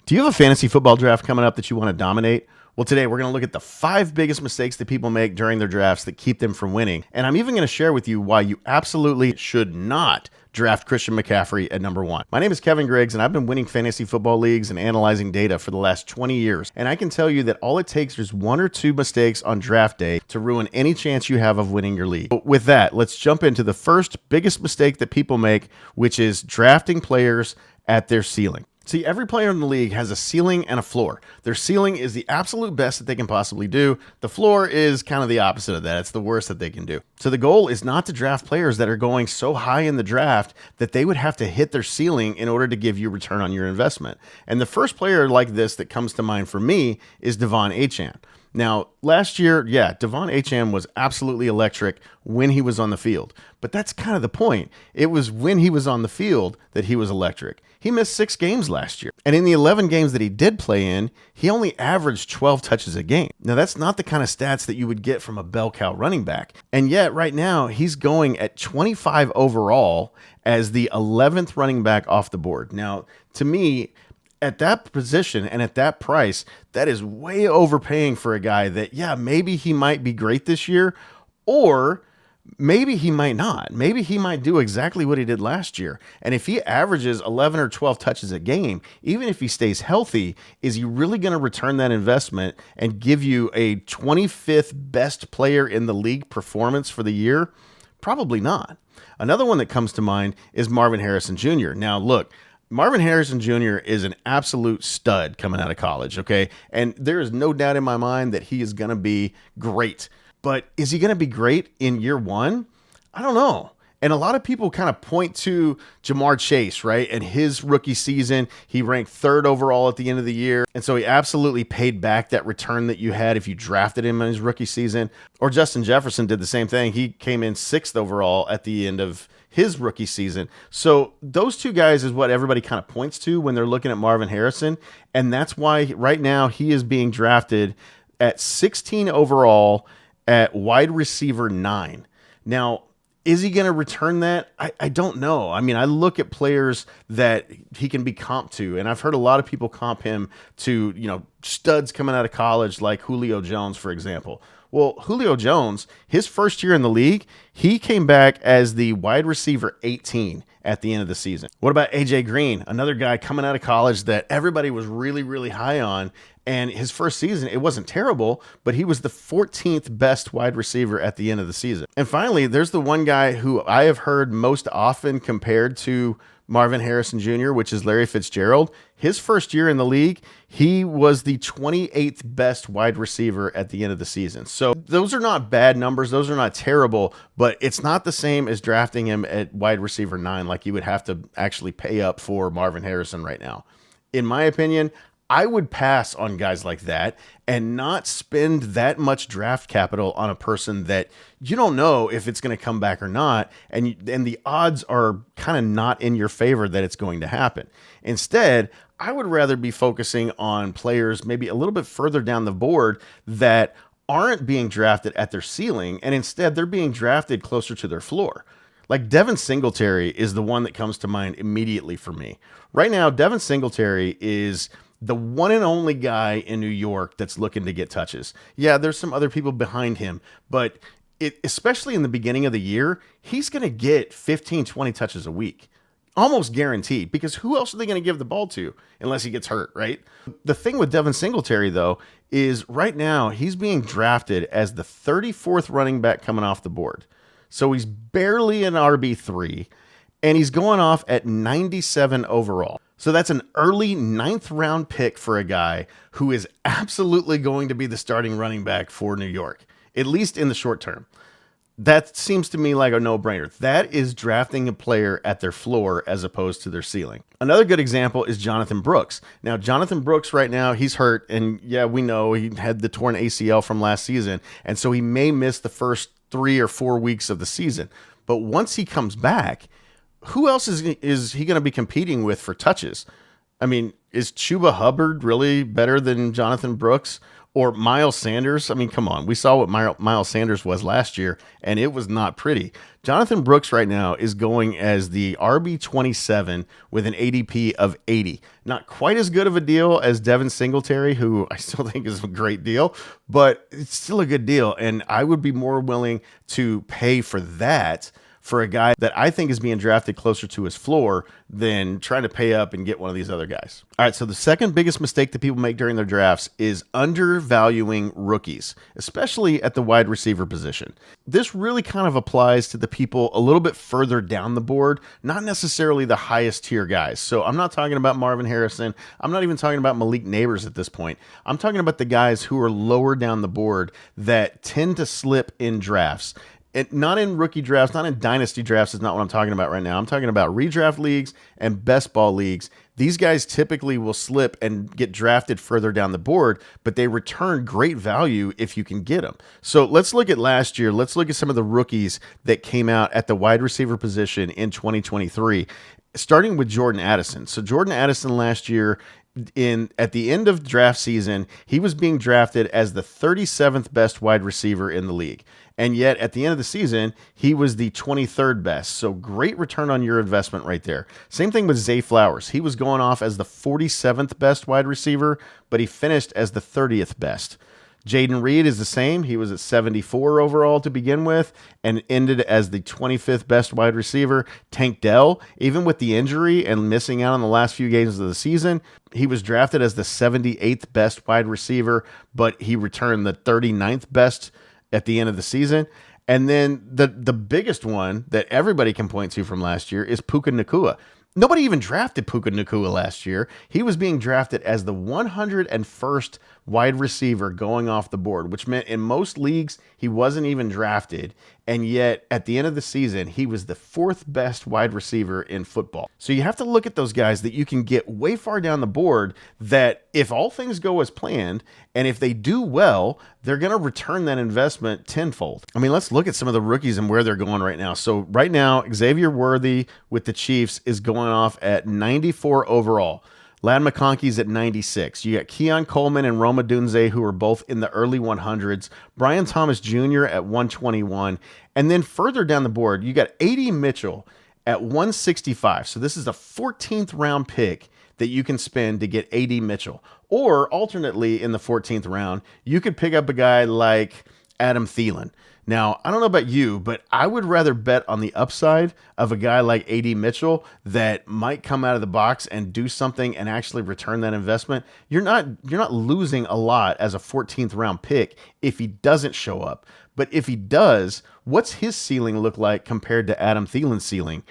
Do you have a fantasy football draft coming up that you want to dominate? Well, today we're going to look at the 5 biggest mistakes that people make during their drafts that keep them from winning. And I'm even going to share with you why you absolutely should not draft Christian McCaffrey at number 1. My name is Kevin Griggs, and I've been winning fantasy football leagues and analyzing data for the last 20 years. And I can tell you that all it takes is 1 or 2 mistakes on draft day to ruin any chance you have of winning your league. But with that, let's jump into the first biggest mistake that people make, which is drafting players at their ceiling. See, every player in the league has a ceiling and a floor. Their ceiling is the absolute best that they can possibly do. The floor is kind of the opposite of that. It's the worst that they can do. So the goal is not to draft players that are going so high in the draft that they would have to hit their ceiling in order to give you return on your investment. And the first player like this that comes to mind for me is Devon Achane. Now, last year, Devon Achane was absolutely electric when he was on the field. But that's kind of the point. It was when he was on the field that he was electric. He missed 6 games last year. And in the 11 games that he did play in, he only averaged 12 touches a game. Now, that's not the kind of stats that you would get from a bell cow running back. And yet, right now, he's going at 25 overall as the 11th running back off the board. Now, to me, at that position and at that price, that is way overpaying for a guy that, maybe he might be great this year, or maybe he might not. Maybe he might do exactly what he did last year. And if he averages 11 or 12 touches a game, even if he stays healthy, is he really going to return that investment and give you a 25th best player in the league performance for the year? Probably not. Another one that comes to mind is Marvin Harrison Jr. Now, look, Marvin Harrison Jr. is an absolute stud coming out of college, okay? And there is no doubt in my mind that he is going to be great. But is he going to be great in year 1? I don't know. And a lot of people kind of point to Jamar Chase, right? And his rookie season, he ranked 3rd overall at the end of the year. And so he absolutely paid back that return that you had if you drafted him in his rookie season. Or Justin Jefferson did the same thing. He came in 6th overall at the end of his rookie season. So those 2 guys is what everybody kind of points to when they're looking at Marvin Harrison. And that's why right now he is being drafted at 16 overall at wide receiver 9. Now, is he going to return that? I don't know. I mean, I look at players that he can be comped to, and I've heard a lot of people comp him to, studs coming out of college like Julio Jones, for example. Well, Julio Jones, his first year in the league, he came back as the wide receiver 18 at the end of the season. What about AJ Green? Another guy coming out of college that everybody was really, really high on. And his first season, it wasn't terrible, but he was the 14th best wide receiver at the end of the season. And finally, there's the one guy who I have heard most often compared to Marvin Harrison Jr., which is Larry Fitzgerald. His first year in the league, he was the 28th best wide receiver at the end of the season. So those are not bad numbers. Those are not terrible, but it's not the same as drafting him at wide receiver 9 like you would have to actually pay up for Marvin Harrison right now. In my opinion, I would pass on guys like that and not spend that much draft capital on a person that you don't know if it's going to come back or not, and the odds are kind of not in your favor that it's going to happen. Instead, I would rather be focusing on players maybe a little bit further down the board that aren't being drafted at their ceiling, and instead they're being drafted closer to their floor. Like Devin Singletary is the one that comes to mind immediately for me. Right now, Devin Singletary is the one and only guy in New York that's looking to get touches. Yeah, there's some other people behind him, but especially in the beginning of the year, he's going to get 15, 20 touches a week. Almost guaranteed, because who else are they going to give the ball to unless he gets hurt, right? The thing with Devin Singletary, though, is right now he's being drafted as the 34th running back coming off the board. So he's barely an RB3, and he's going off at 97 overall. So that's an early 9th round pick for a guy who is absolutely going to be the starting running back for New York, at least in the short term. That seems to me like a no-brainer. That is drafting a player at their floor as opposed to their ceiling. Another good example is Jonathan Brooks. Now, Jonathan Brooks right now, he's hurt, and we know he had the torn ACL from last season, and so he may miss the first 3 or 4 weeks of the season. But once he comes back, who else is he going to be competing with for touches? I mean, is Chuba Hubbard really better than Jonathan Brooks or Miles Sanders? I mean, come on. We saw what Miles Sanders was last year, and it was not pretty. Jonathan Brooks right now is going as the RB27 with an ADP of 80. Not quite as good of a deal as Devin Singletary, who I still think is a great deal, but it's still a good deal. And I would be more willing to pay for that for a guy that I think is being drafted closer to his floor than trying to pay up and get one of these other guys. All right, so the second biggest mistake that people make during their drafts is undervaluing rookies, especially at the wide receiver position. This really kind of applies to the people a little bit further down the board, not necessarily the highest tier guys. So I'm not talking about Marvin Harrison. I'm not even talking about Malik Neighbors at this point. I'm talking about the guys who are lower down the board that tend to slip in drafts. Not in rookie drafts, not in dynasty drafts is not what I'm talking about right now. I'm talking about redraft leagues and best ball leagues. These guys typically will slip and get drafted further down the board, but they return great value if you can get them. So let's look at last year. Let's look at some of the rookies that came out at the wide receiver position in 2023, starting with Jordan Addison. So Jordan Addison last year, at the end of draft season, he was being drafted as the 37th best wide receiver in the league. And yet at the end of the season, he was the 23rd best. So great return on your investment right there. Same thing with Zay Flowers. He was going off as the 47th best wide receiver, but he finished as the 30th best. Jaden Reed is the same. He was at 74 overall to begin with and ended as the 25th best wide receiver. Tank Dell, even with the injury and missing out on the last few games of the season, he was drafted as the 78th best wide receiver, but he returned the 39th best at the end of the season. And then the biggest one that everybody can point to from last year is Puka Nacua. Nobody even drafted Puka Nacua last year. He was being drafted as the 101st wide receiver going off the board, which meant in most leagues he wasn't even drafted. And yet at the end of the season, he was the 4th best wide receiver in football. So you have to look at those guys that you can get way far down the board that if all things go as planned, and if they do well, they're going to return that investment tenfold. I mean, let's look at some of the rookies and where they're going right now. So right now, Xavier Worthy with the Chiefs is going off at 94 overall. Ladd McConkey's at 96. You got Keon Coleman and Roma Dunze, who are both in the early 100s. Brian Thomas Jr. at 121. And then further down the board, you got A.D. Mitchell at 165. So this is a 14th round pick that you can spend to get A.D. Mitchell. Or alternately, in the 14th round, you could pick up a guy like Adam Thielen. Now, I don't know about you, but I would rather bet on the upside of a guy like A.D. Mitchell that might come out of the box and do something and actually return that investment. You're not losing a lot as a 14th round pick if he doesn't show up. But if he does, what's his ceiling look like compared to Adam Thielen's ceiling?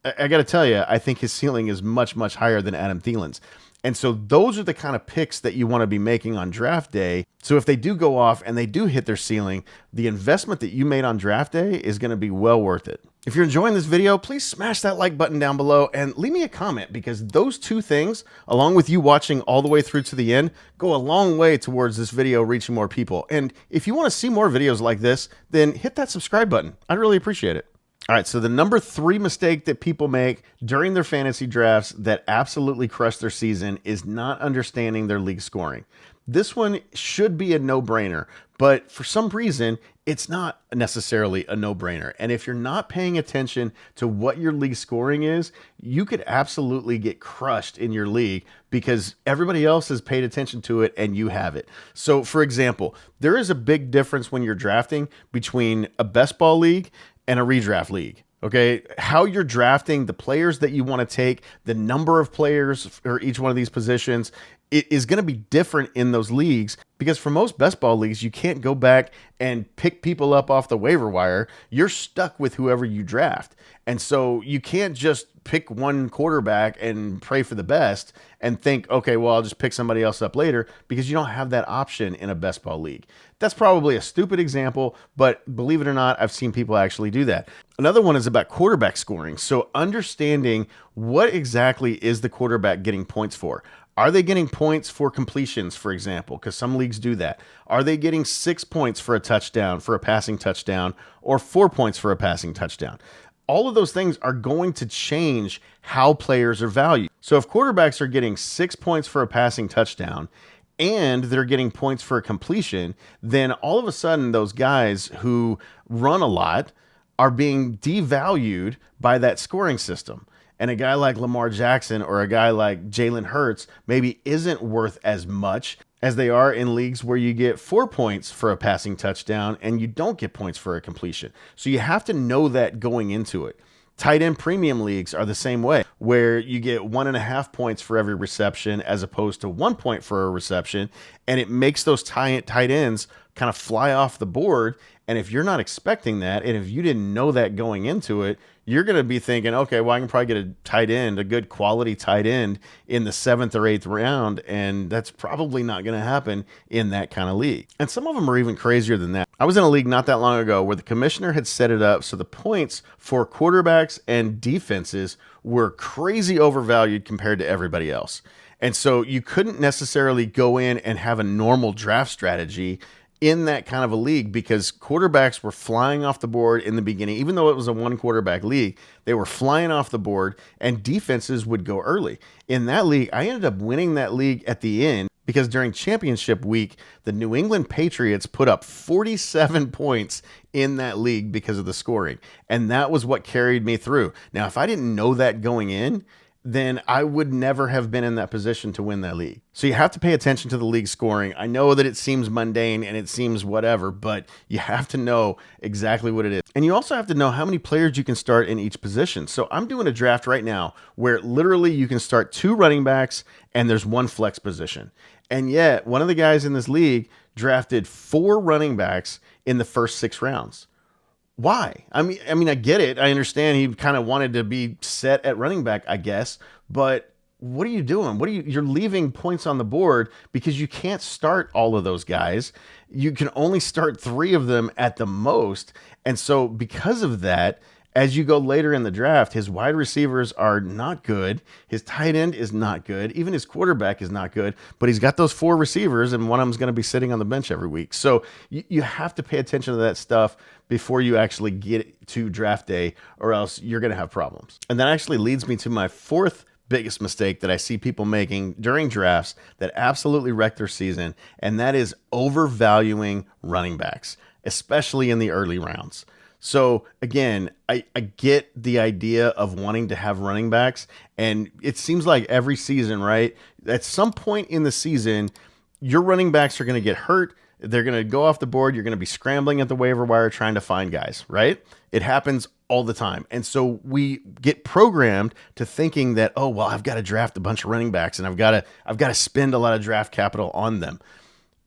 I got to tell you, I think his ceiling is much, much higher than Adam Thielen's. And so those are the kind of picks that you want to be making on draft day. So if they do go off and they do hit their ceiling, the investment that you made on draft day is going to be well worth it. If you're enjoying this video, please smash that like button down below and leave me a comment, because those two things, along with you watching all the way through to the end, go a long way towards this video reaching more people. And if you want to see more videos like this, then hit that subscribe button. I'd really appreciate it. All right, so the number 3 mistake that people make during their fantasy drafts that absolutely crush their season is not understanding their league scoring. This one should be a no-brainer, but for some reason, it's not necessarily a no-brainer. And if you're not paying attention to what your league scoring is, you could absolutely get crushed in your league because everybody else has paid attention to it and you haven't. So, for example, there is a big difference when you're drafting between a best ball league and a redraft league. Okay, how you're drafting, the players that you want to take, the number of players for each one of these positions, it is going to be different in those leagues, because for most best ball leagues, you can't go back and pick people up off the waiver wire. You're stuck with whoever you draft. And so you can't just pick one quarterback and pray for the best and think, okay, well, I'll just pick somebody else up later, because you don't have that option in a best ball league. That's probably a stupid example, but believe it or not, I've seen people actually do that. Another one is about quarterback scoring. So understanding what exactly is the quarterback getting points for. Are they getting points for completions, for example? Because some leagues do that. Are they getting 6 points for a touchdown, for a passing touchdown, or 4 points for a passing touchdown? all of those things are going to change how players are valued. So if quarterbacks are getting 6 points for a passing touchdown and they're getting points for a completion, then all of a sudden those guys who run a lot are being devalued by that scoring system. And a guy like Lamar Jackson or a guy like Jalen Hurts maybe isn't worth as much as they are in leagues where you get 4 points for a passing touchdown and you don't get points for a completion. So you have to know that going into it. Tight end premium leagues are the same way, where you get 1.5 points for every reception as opposed to 1 point for a reception. And it makes those tight ends kind of fly off the board. And if you're not expecting that, and if you didn't know that going into it, you're going to be thinking, okay, well, I can probably get a tight end, a good quality tight end in the 7th or 8th round. And that's probably not going to happen in that kind of league. And some of them are even crazier than that. I was in a league not that long ago where the commissioner had set it up so the points for quarterbacks and defenses were crazy overvalued compared to everybody else. And so you couldn't necessarily go in and have a normal draft strategy in that kind of a league because quarterbacks were flying off the board in the beginning. Even though it was a 1 quarterback league, they were flying off the board and defenses would go early. In that league, I ended up winning that league at the end because during championship week, the New England Patriots put up 47 points in that league because of the scoring. And that was what carried me through. Now, if I didn't know that going in, then I would never have been in that position to win that league. So you have to pay attention to the league scoring. I know that it seems mundane and it seems whatever, but you have to know exactly what it is. And you also have to know how many players you can start in each position. So I'm doing a draft right now where literally you can start 2 running backs and there's 1 flex position. And yet one of the guys in this league drafted 4 running backs in the first 6 rounds. Why? I mean, I get it. I understand he kind of wanted to be set at running back, I guess. But what are you doing? You're leaving points on the board because you can't start all of those guys. You can only start 3 of them at the most. And so because of that, as you go later in the draft, his wide receivers are not good. His tight end is not good. Even his quarterback is not good. But he's got those 4 receivers, and one of them is going to be sitting on the bench every week. So you have to pay attention to that stuff before you actually get to draft day, or else you're going to have problems. And that actually leads me to my 4th biggest mistake that I see people making during drafts that absolutely wreck their season, and that is overvaluing running backs, especially in the early rounds. So again, I get the idea of wanting to have running backs, and it seems like every season, right? At some point in the season, your running backs are going to get hurt. They're going to go off the board. You're going to be scrambling at the waiver wire trying to find guys, right? It happens all the time. And so we get programmed to thinking that, oh, well, I've got to draft a bunch of running backs and I've got to spend a lot of draft capital on them.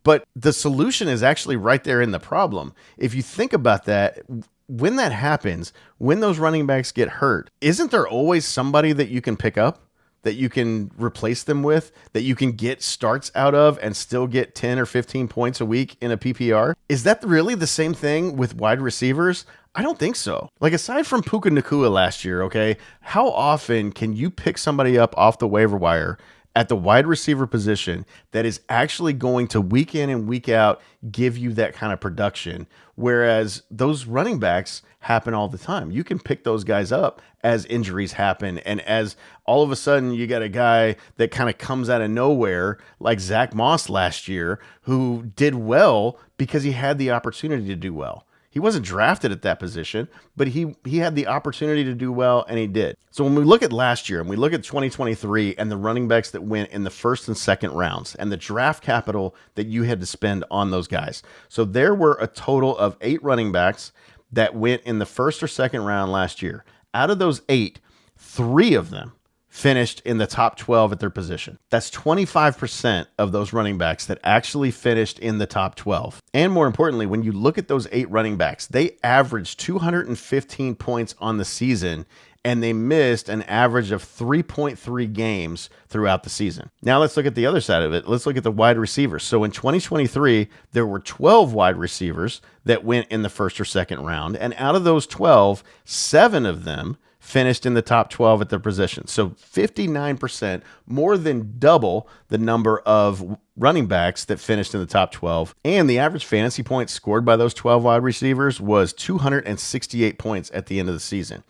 But the solution is actually right there in the problem. If you think about that, when that happens, when those running backs get hurt, isn't there always somebody that you can pick up, that you can replace them with, that you can get starts out of and still get 10 or 15 points a week in a PPR? Is that really the same thing with wide receivers? I don't think so. Like, aside from Puka Nacua last year, okay, how often can you pick somebody up off the waiver wire at the wide receiver position that is actually going to week in and week out give you that kind of production? Whereas those running backs happen all the time. You can pick those guys up as injuries happen. And as all of a sudden you got a guy that kind of comes out of nowhere, like Zach Moss last year, who did well because he had the opportunity to do well. He wasn't drafted at that position, but he had the opportunity to do well, and he did. So when we look at last year and we look at 2023 and the running backs that went in the 1st and 2nd rounds and the draft capital that you had to spend on those guys. So there were a total of 8 running backs that went in the 1st or 2nd round last year. Out of those 8, 3 of them finished in the top 12 at their position. That's 25% of those running backs that actually finished in the top 12. And more importantly, when you look at those 8 running backs, they averaged 215 points on the season, and they missed an average of 3.3 games throughout the season. Now let's look at the other side of it. Let's look at the wide receivers. So in 2023, there were 12 wide receivers that went in the 1st or 2nd round. And out of those 12, 7 of them finished in the top 12 at their position. So 59%, more than double the number of running backs that finished in the top 12. And the average fantasy points scored by those 12 wide receivers was 268 points at the end of the season.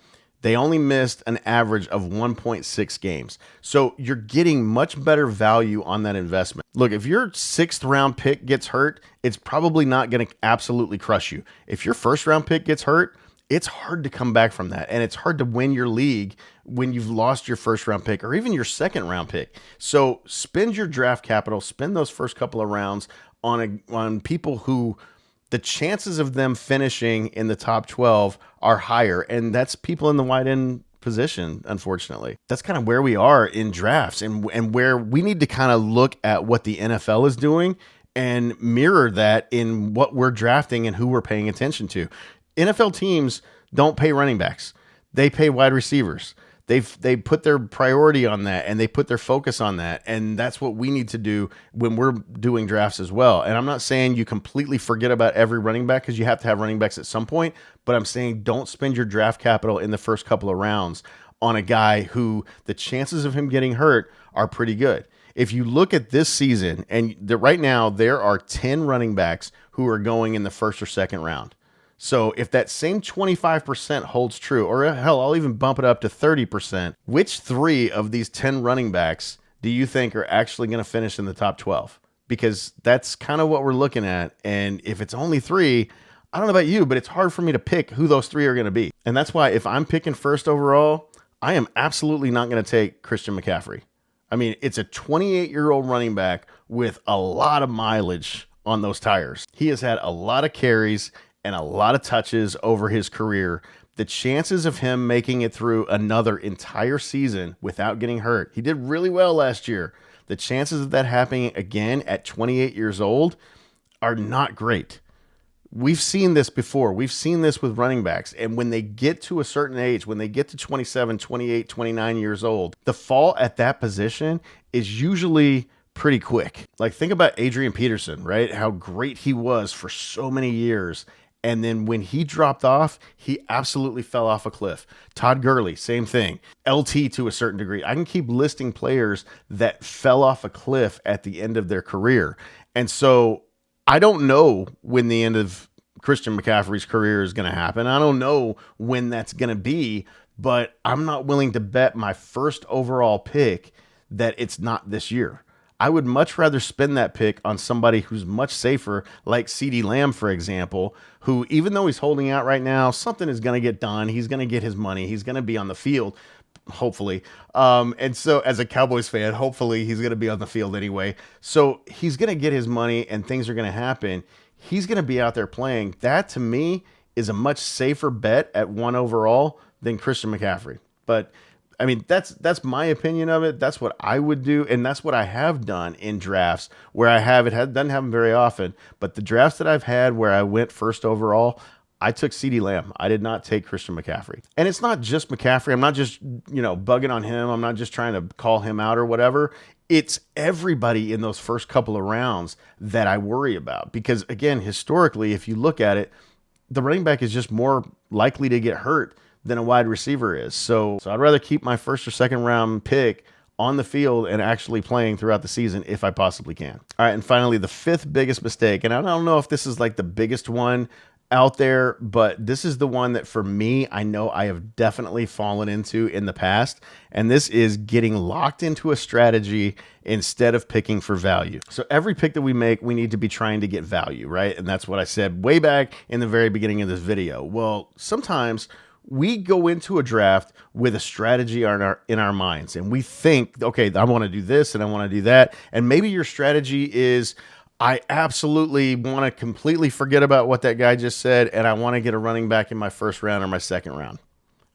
They only missed an average of 1.6 games. So you're getting much better value on that investment. Look, if your 6th round pick gets hurt, it's probably not going to absolutely crush you. If your 1st round pick gets hurt, it's hard to come back from that. And it's hard to win your league when you've lost your 1st round pick or even your 2nd round pick. So spend your draft capital, spend those first couple of rounds on people who the chances of them finishing in the top 12 are higher. And that's people in the wide end position, unfortunately. That's kind of where we are in drafts and where we need to kind of look at what the NFL is doing and mirror that in what we're drafting and who we're paying attention to. NFL teams don't pay running backs. They pay wide receivers. They put their priority on that and they put their focus on that. And that's what we need to do when we're doing drafts as well. And I'm not saying you completely forget about every running back because you have to have running backs at some point, but I'm saying don't spend your draft capital in the first couple of rounds on a guy who the chances of him getting hurt are pretty good. If you look at this season and right now there are 10 running backs who are going in the 1st or 2nd round. So if that same 25% holds true, or hell, I'll even bump it up to 30%, which 3 of these 10 running backs do you think are actually going to finish in the top 12? Because that's kind of what we're looking at. And if it's only 3, I don't know about you, but it's hard for me to pick who those 3 are going to be. And that's why if I'm picking 1st overall, I am absolutely not going to take Christian McCaffrey. I mean, it's a 28-year-old running back with a lot of mileage on those tires. He has had a lot of carries and a lot of touches over his career. The chances of him making it through another entire season without getting hurt, he did really well last year. The chances of that happening again at 28 years old are not great. We've seen this before. We've seen this with running backs. And when they get to a certain age, when they get to 27, 28, 29 years old, the fall at that position is usually pretty quick. Like think about Adrian Peterson, right? How great he was for so many years. And then when he dropped off, he absolutely fell off a cliff. Todd Gurley, same thing. LT to a certain degree. I can keep listing players that fell off a cliff at the end of their career. And so I don't know when the end of Christian McCaffrey's career is going to happen. I don't know when that's going to be, but I'm not willing to bet my 1st overall pick that it's not this year. I would much rather spend that pick on somebody who's much safer, like CeeDee Lamb, for example, who, even though he's holding out right now, something is going to get done. He's going to get his money. He's going to be on the field, hopefully. And so as a Cowboys fan, hopefully he's going to be on the field anyway. So he's going to get his money and things are going to happen. He's going to be out there playing. That, to me, is a much safer bet at 1 overall than Christian McCaffrey. But I mean, that's my opinion of it. That's what I would do. And that's what I have done in drafts where doesn't happen very often, but the drafts that I've had where I went 1st overall, I took CeeDee Lamb. I did not take Christian McCaffrey. And it's not just McCaffrey. I'm not just, bugging on him. I'm not just trying to call him out or whatever. It's everybody in those first couple of rounds that I worry about. Because again, historically, if you look at it, the running back is just more likely to get hurt than a wide receiver is. So I'd rather keep my 1st or 2nd round pick on the field and actually playing throughout the season if I possibly can. All right, and finally, the 5th biggest mistake, and I don't know if this is like the biggest one out there, but this is the one that for me, I know I have definitely fallen into in the past, and this is getting locked into a strategy instead of picking for value. So every pick that we make, we need to be trying to get value, right? And that's what I said way back in the very beginning of this video. Well, sometimes we go into a draft with a strategy in our minds, and we think, okay, I want to do this and I want to do that. And maybe your strategy is, I absolutely want to completely forget about what that guy just said, and I want to get a running back in my 1st round or my 2nd round.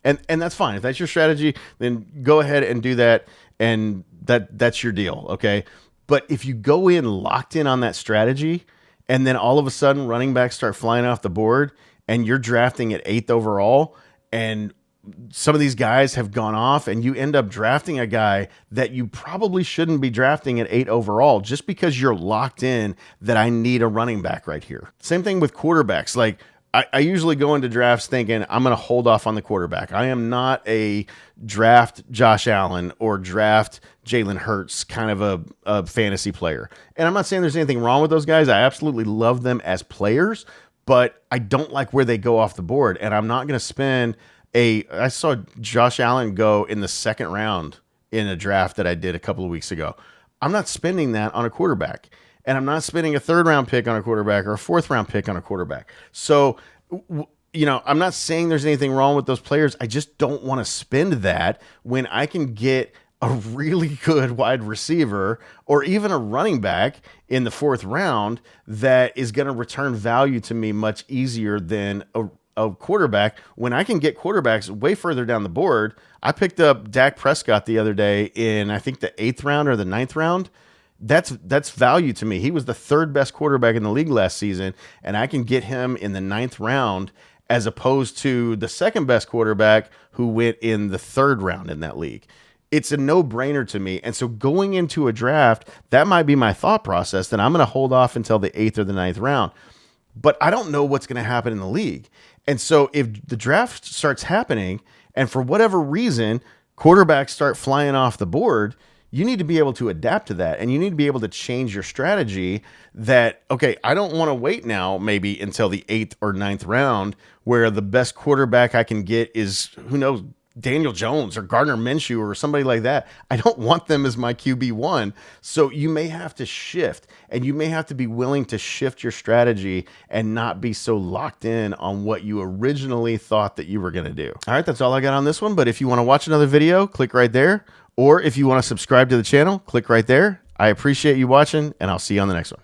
And that's fine. If that's your strategy, then go ahead and do that, and that's your deal, okay? But if you go in locked in on that strategy, and then all of a sudden running backs start flying off the board, and you're drafting at 8th overall, and some of these guys have gone off and you end up drafting a guy that you probably shouldn't be drafting at 8 overall just because you're locked in that I need a running back right here. Same thing with quarterbacks. Like I usually go into drafts thinking I'm going to hold off on the quarterback. I am not a draft Josh Allen or draft Jalen Hurts kind of a fantasy player. And I'm not saying there's anything wrong with those guys. I absolutely love them as players, but I don't like where they go off the board, and I'm not going to spend I saw Josh Allen go in the second round in a draft that I did a couple of weeks ago. I'm not spending that on a quarterback, and I'm not spending a third round pick on a quarterback or a fourth round pick on a quarterback. So, I'm not saying there's anything wrong with those players. I just don't want to spend that when I can get a really good wide receiver or even a running back in the fourth round that is going to return value to me much easier than a quarterback. When I can get quarterbacks way further down the board, I picked up Dak Prescott the other day in, I think, the 8th round or the 9th round. That's value to me. He was the third best quarterback in the league last season, and I can get him in the 9th round as opposed to the second best quarterback who went in the 3rd round in that league. It's a no-brainer to me. And so going into a draft, that might be my thought process, that I'm going to hold off until the 8th or the 9th round. But I don't know what's going to happen in the league. And so if the draft starts happening and for whatever reason, quarterbacks start flying off the board, you need to be able to adapt to that. And you need to be able to change your strategy that, okay, I don't want to wait now maybe until the 8th or 9th round where the best quarterback I can get is, who knows, Daniel Jones or Gardner Minshew or somebody like that. I don't want them as my QB1. So you may have to shift, and you may have to be willing to shift your strategy and not be so locked in on what you originally thought that you were going to do. All right, that's all I got on this one. But if you want to watch another video, click right there. Or if you want to subscribe to the channel, click right there. I appreciate you watching, and I'll see you on the next one.